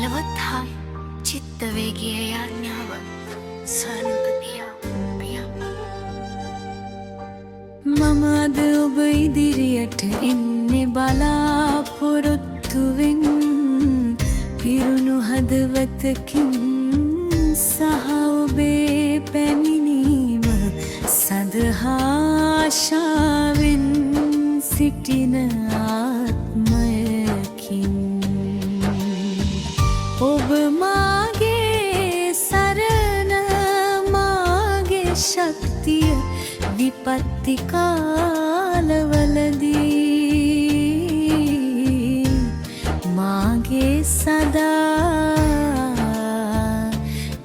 බලවත් හායි චිත්ත වේගයේ යාඥාව සානුකතිය පියා මම අද ඔබ ඉදිරියට එන්නේ බලාපොරොත්තුවෙන් පිරුණු හදවතකින් සහ ඔබේ පැමිණීම සඳහා ආශාවෙන් සිටින ආත්මයකින් ඔබ මාගේ සරණ මාගේ ශක්තිය විපත්ති කාලවලදී මාගේ සදා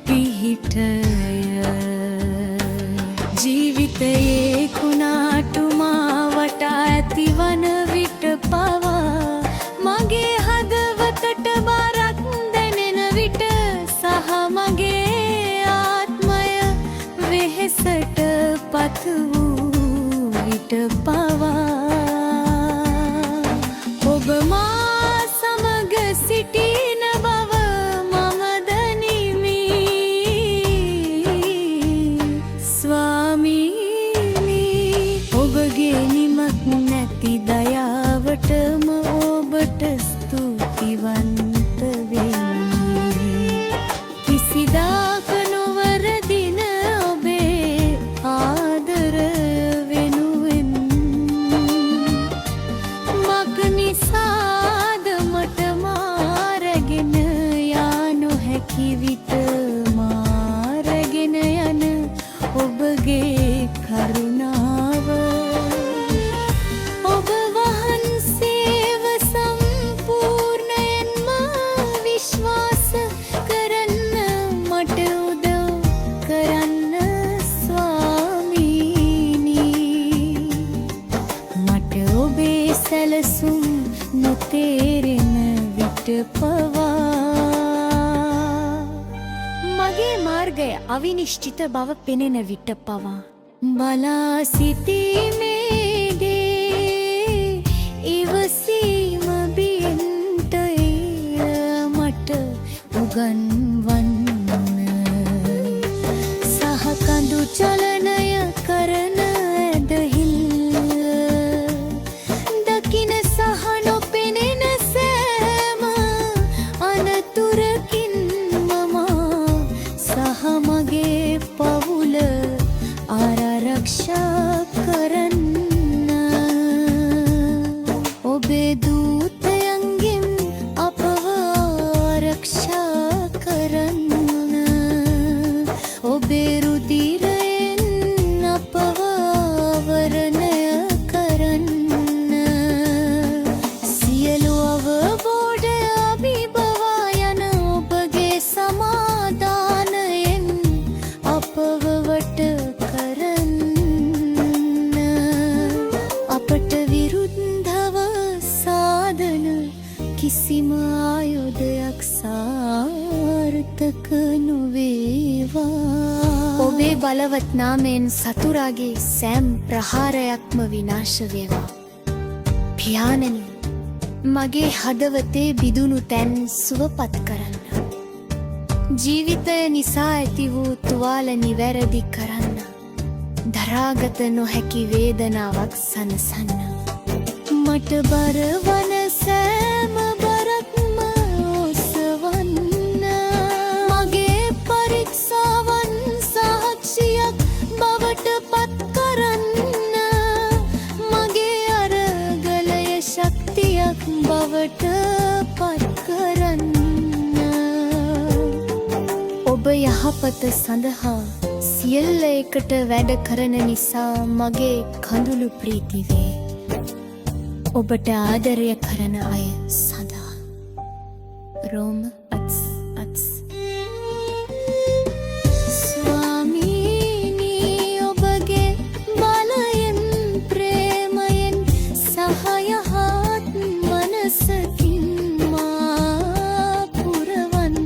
පිහිටය ජීවිතයේ කුණාටුමා වටා ඇතිවන විට පවා මගේ හදවතට බරක් දැනෙන විට සහ මගේ ආත්මය වෙහෙසට පත් වූ විට පවා ඔබ මා සමග සිටින බව මම දනිමි ස්වාමීනි ඔබගේ නිමක් නැති දයාවටම ඔබට ස්තුතිවන්ත වෙමි කිසිදාක නොවරදින ඔබේ ආදර වෙනුවෙන් මක් නිසාද මට මාරගෙන යා නොහැකි විට මාරගෙන යන ඔබගේ කරුණාව ඔබ වහන්සේව සම්පූර්ණයෙන්ම විශ්වාස කරන්න මට උදව් කරන්න ස්වාමීනි මට ඔබේ සැලසුම් නොතේරෙන විට පවා මගේ මාර්ගය අවිනිශ්චිත බව පෙනෙන විට පවා බලා සිටීමේදී ඉවසීම බියෙන්ට මට උගන්වන්න සහ කඳු චලනය කරන ඇදහිල්ල දකින සහ නොපෙනෙන සෑම අනතුරකින් මම සහ මගේ පවුල ආරක්ෂා කරන්න ඔබේ දූතයන්ගෙන් අපව ආරක්ෂා කරන්න ඔබේ රුධිරයෙන් අපව ආවරණය කරන්න සියලු අවබෝධ අභිභවා යන ඔබගේ සමාදානයෙන් අපව වට කරන්න අපට විරුද්ධව සාධන කිසිම ආයුධයක් සාර්ථක නොවේවා ඔබේ බලවත් නාමයෙන් සතුරාගේ සෑම ප්‍රහාරයක්ම විනාශ වේවා පියාණනි මගේ හදවතේ බිදුණු තැන් සුවපත් කරන්න ජීවිතය නිසා ඇති වූ තුවාල නිවැරදි කරන්න දරාගත නොහැකි වේදනාවක් සනසන්න මට බරවන සෑම බරක්ම ඔසවන්න මගේ පරීක්ෂාවන් සාක්ෂියක් බවට පත් කරන්න මගේ අරගලය ශක්තියක් බවට පත් කරන්න ඔබ යහපත සඳහා සියල්ල එකට වැඩ කරන නිසා මගේ කඳුළු ප්‍රීතිවේ ඔබට ආදරය කරන අය සඳහා රෝම අත්ස් ස්වාමීනි ඔබගේ බලයෙන් ප්‍රේමයෙන් සහයහත් මනසකින් මා පුරවන්න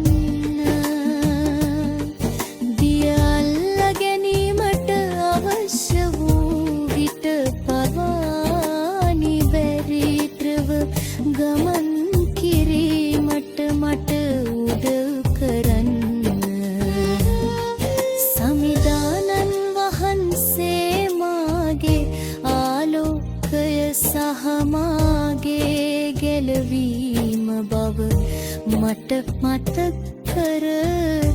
දිය අල්ල ගැනීමට අවශ්‍ය වූ විට පවා නිවැරදිව ගමන් කිරීමට මට මට මතක් කර